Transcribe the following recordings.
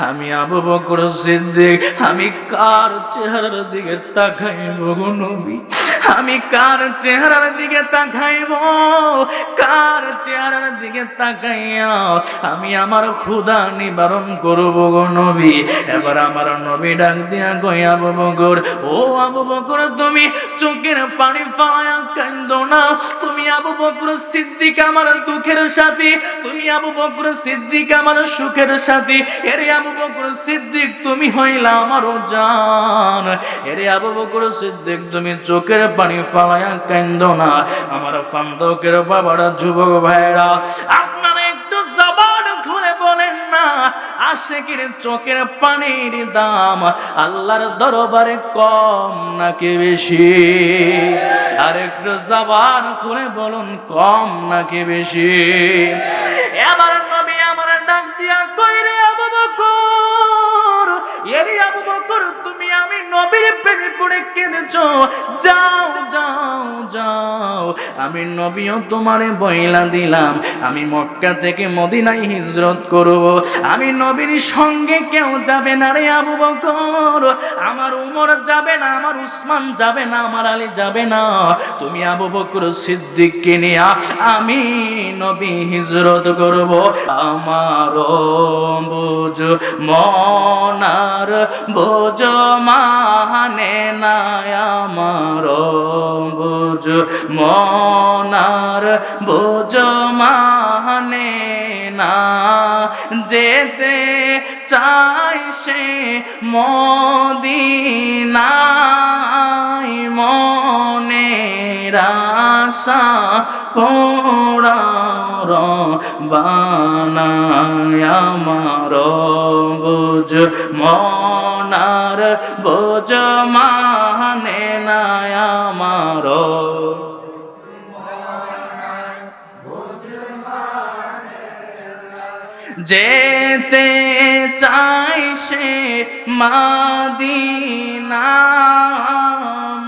আমি আবু বকর সিদ্দিক আমি কার চেহারার দিকে তাকাইব গো নবী? আমি কার চেহারার দিকে তাকাইব? কার চেহারার দিকে তাকাইয়া আমি আমার ক্ষুধা নিবারণ করব গো নবী? এবার আমার নবী ডাক দিয়া কই, আবু বকর, ও আবু বকর, তুমি চোখের পানি ফালায়া কান্দো না। তুমি আবু বকর সিদ্দিক আমার দুঃখের সাথী, তুমি আবু বকর সিদ্দিক আমার সুখের সাথী। এরে আবু বকর সিদ্দিক তুমি হইলা আমার জান। এরে আবু বকর সিদ্দিক তুমি চোখের পানি ফালায়া কান্দো না। আমার ফান্দকের বাবারা, যুবক ভাইরা, আপনারা একটু জবান খুলে বলেন না, আশিকের চোখের পানির দাম আল্লাহর দরবারে কম নাকি বেশি? আর একটু জবান খুলে বলুন, কম নাকি বেশি? এবার নবী আমার ডাক দিয়া কই, রে আবু বকর, এরে আবু বকর, তুমি আমি নবীর প্রেমে পড়ে কেঁদেছো, যাও যাও যাও, আমি নবীও তোমারে বইলা দিলাম, আমি মক্কা থেকে মদিনায় হিজরত করব। আমি নবীর সঙ্গে কেউ যাবে না রে আবু বকর, আমার উমর যাবে না, আমার উসমান যাবে না, আমার আলী যাবে না, তুমি আবু বকর সিদ্দিককে নিয়া আমি নবী হিজরত করব। আমার বুঝ মনার বুঝ মানে না, আমার বুঝ মনার বুঝ মানে না, যেতে চাই সে মদিনায়, মনের আশা পোড়ার বানায়, আমার বুঝ মনার বুঝ মানে না, আমার যেতে চাই সে মদিনা,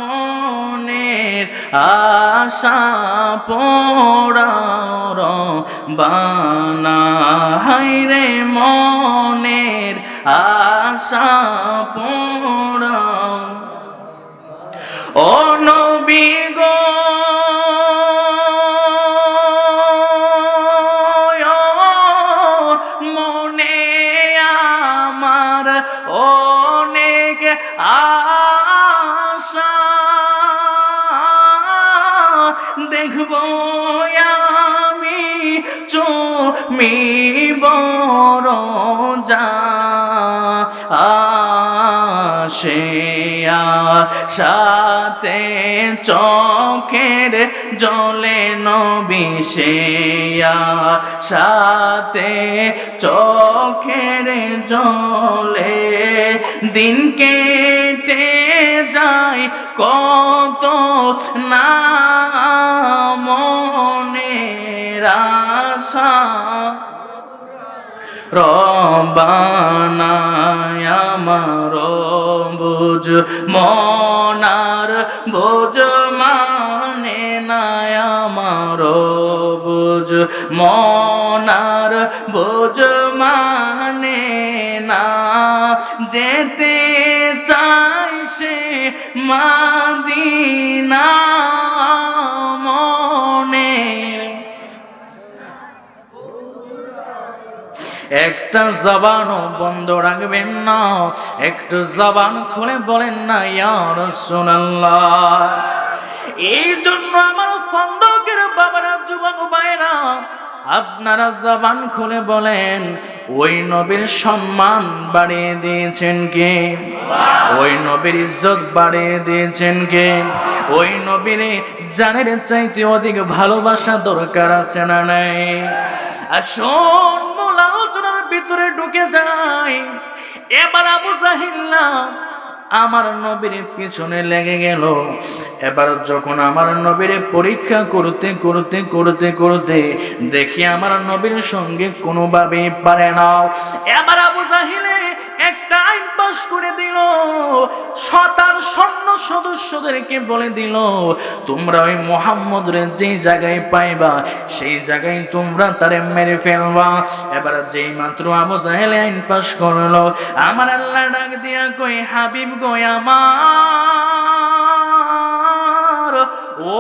মনের আশা পোড়ার বানায় রে, মনের আশা পোড়া। ও নবী গো, মনে আমার অনেক আশা, দেখব আমি তুমি বড় যা, সে সাথে চোখের জলে নবী, সে সাথে চোখের জলে দিন কেটে যায় কত না, মনের আশা রব্বানা, আমার বুঝ মনার বুঝ মানে না, আমার বুঝ মনার বুঝ মানে না, যেতে চাই সে মদিনা, মনের। একটা জবানও বন্ধ রাখবেন না, একটু জবান খুলে বলেন না ইয়া রাসূলুল্লাহ। এই জন্য আমার ফান্দকের বাবারা, যুবক ভাইরা, আপনারা জবান খুলে বলেন, ওই নবীর সম্মান বাড়িয়ে দিয়েছেন কে? ওই নবীর ইজ্জত বাড়িয়ে দিয়েছেন কে? ওই নবীর জানের চাইতে অধিক ভালোবাসা দরকার আছে না নাই? আসুন মূল আলোচনার ভিতরে ঢুকে যাই। এবার আবু জাহিল আমার নবীর পিছনে লেগে গেল। এবার যখন আমার নবীর পরীক্ষা করতে করতে করতে করতে দেখি আমার নবীর সঙ্গে কোনোভাবেই পারে না। এবার আবু জাহিলে একটা আইন পাশ করে দিল, শতার সৈন্য সদস্যদেরকে বলে দিল, তোমরা ওই মুহাম্মদের যে জায়গায় পাইবা সেই জায়গায় তোমরা তারে মেরে ফেলবা। এবার যেই মাত্র আবু জাহেল আইন পাশ করলো, আমার আল্লাহ ডাক দিয়া কই, হাবিব গো আমার, ও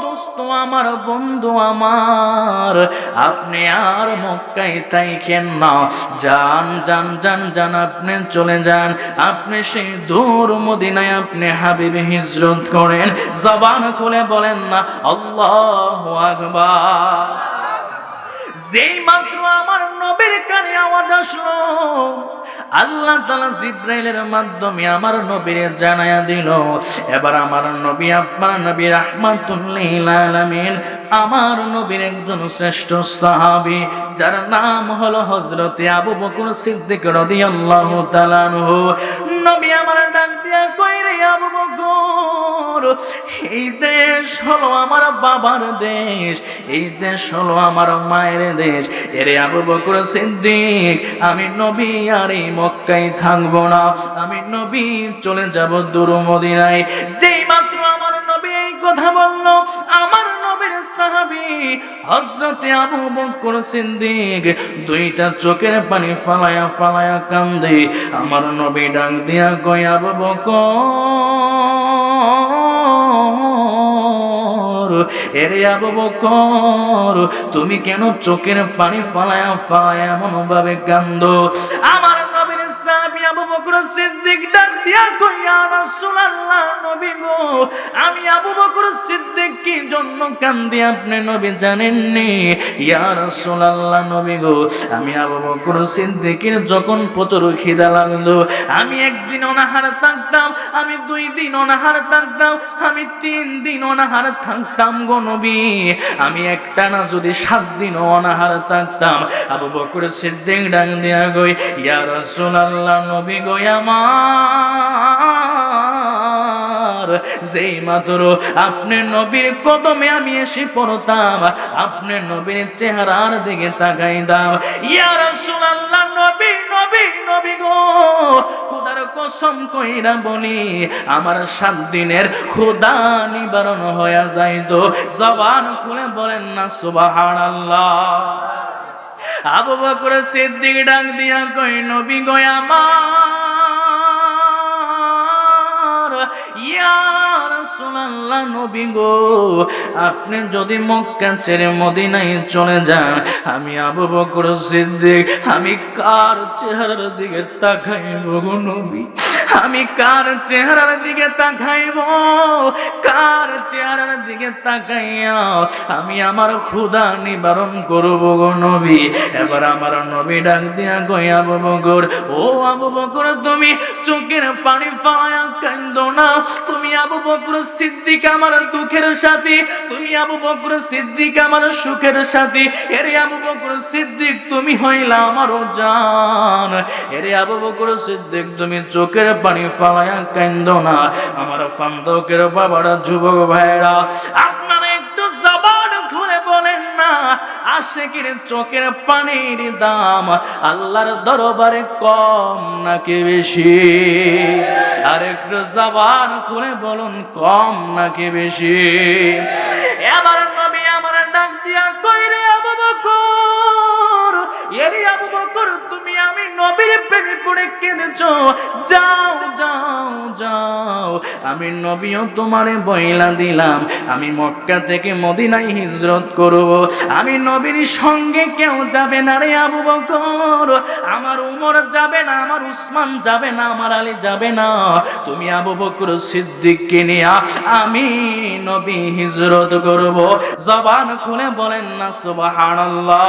দোস্ত আমার, বন্ধু আমার, আপনি আর মক্কায় থাইকেন না, যান যান যান যান, আপনি চলে যান, আপনি সেই দূর মদিনায় আপনি হাবিব হিজরত করেন। জবান খুলে বলেন না আল্লাহু আকবার। যেই মাত্র আমার নবীর কানে আওয়াজ আসলো, আল্লাহ তাআলা জিবরাইলের মাধ্যমে আমার নবীরে জানায়া দিল, এবার আমার নবী, আপনার নবী রাহমাতুল লিল আলামিন, আমার নবীর একজন শ্রেষ্ঠ সাহাবী, যার নাম হলো হযরতে আবু বকর সিদ্দিক রাদিয়াল্লাহু তাআলা আনহু। নবী আমার ডাক দিয়া কই, রে আবু বকর, এই দেশ হলো আমার বাবার দেশ, এই দেশ হলো আমার মায়ের দেশ। এরে আবু বকর সিদ্দিক, আমি নবী আর এই মক্কায় থাকবো না, আমি নবী চলে যাব দূর মদিনায়। যেই মাত্র আমার নবী এই কথা বলল, আমার নবীর সাহাবী হযরতে আবু বকর সিদ্দিক দুইটা চোখের পানি ফালায়া ফালায়া কান্দে। আমার নবী ডাক দিয়া কই, আবু বকর, এরে আবু বকর, তুমি কেন চোখের পানি ফালায়া ফালায়া এমন ভাবে কান্দো? আমার নবীর সাহাবী আবু বকর সিদ্দিক ডাক দিয়া কই, ইয়া রাসূলুল্লাহ, নবী গো, আমি আবু বকর সিদ্দিক কি জন্য কান্দি আপনি নবী জানেননি? ইয়া রাসূলুল্লাহ, নবী গো, আমি আবু বকর সিদ্দিকের যখন প্রচুর খিদা লাগলো, আমি একদিন অনাহার থাকতাম, আমি 2 দিন অনাহার থাকতাম, আমি 3 দিন অনাহার থাকতাম গো নবী, আমি একটানা যদি 7 দিন অনাহার থাকতাম। আবু বকর সিদ্দিক ডাক দিয়া কই, ইয়া রাসূলুল্লাহ, নবী গো আমার, যেই মাত্র আপনি নবীর কদমে আমি এসে পড়তাম, আপনি নবীর চেহারার দিকে তাকাইতাম, ইয়া রাসূলুল্লাহ, নবী নবী নবী গো, খোদার কসম কইরা বলি, আমার 7 দিনের ক্ষুধা নিবারণ হয়ে যাইতো। জবান খুলে বলেন না সুবহানাল্লাহ। আবু বকর সিদ্দিক ডাক দিয়া কই, নবী গো আমার, ইয়া রাসূলুল্লাহ, নবী গো, আপনি যদি মক্কা ছেড়ে মদিনায় চলে যান, আমি আবু বকর সিদ্দিক, আমি কার চেহারার দিকে তাকাইব গো নবী? আমি কার চেহারার দিকে তাকাইব? কার চেহারার দিকে তাকাইয়া আমি আমার ক্ষুধা নিবারণ করব গো নবী? এবার আমার নবী ডাক দিয়া কই, আবু বকর, ও আবু বকর, তুমি চোখের পানি ফালায়া কান্দো না, তুমি আবু বকর সিদ্দিক আমার দুঃখের সাথী, তুমি আবু বকর সিদ্দিক আমার সুখের সাথী। এরে আবু বকর সিদ্দিক, তুমি হইলা আমার জান। এরে আবু বকর সিদ্দিক, তুমি চোখের পানি ফালায়া কান্দো না। আমার ফান্দকের বাবারা, যুবক ভাইরা, আপনারা একটু জবান খুলে বলেন না, আশিকের চোখের পানির দাম আল্লাহর দরবারে কম নাকি বেশি? আর একটু জবান খুলে বলুন, কম নাকি বেশি? এবার নবী আমার ডাক দিয়া কই, রে আবু বকর, এরে আবু বকর, তুমি আমি নবীর প্রেমে পড়ে কেঁদেছো, যাও যাও যাও, আমি নবীও তোমারে বইলা দিলাম, আমি মক্কা থেকে মদিনায় হিজরত করব, আমি নবীর সঙ্গে কেউ যাবে না রে আবু বকর, আমার উমর যাবে না, আমার উসমান যাবে না, আমার আলী যাবে না, তুমি আবু বকর সিদ্দিককে নিয়ে আমি নবী হিজরত করব। জবান খুলে বলেন না সুবহানাল্লাহ।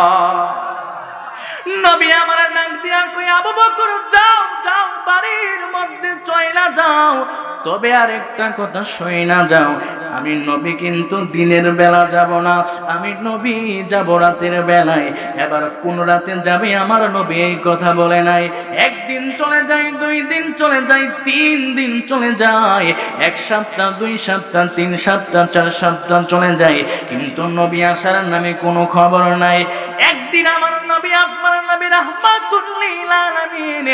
নবী আমার ডাক দিয়া কই, আবু বকর, যাও যাও, বাড়ির মধ্যে চইলা যাও, তবে আর একটা কথা শুইনা যাও, আমি নবী কিন্তু দিনের বেলা যাব না, আমি নবী যাব রাতের বেলায়। এবার কোন রাতে যাবে আমার নবী এই কথা বলে নাই। একদিন চলে যায়, 2 দিন চলে যায়, 3 দিন চলে যায়, 1 সপ্তাহ, 2 সপ্তাহ, 3 সপ্তাহ, 4 সপ্তাহ চলে যায়, কিন্তু নবী আসার নামে কোনো খবর নাই। একদিন আমার নবী, আপনার নবী রাহমাতুল লিল আলামিন আলামিন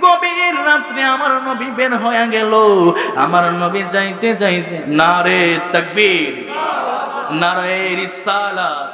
গভীর রাত্রে আমার নবী বের হয়ে গেল। আমার নবী যাইতে যাইতে নারে তাকবীর, নারে রিসালাত,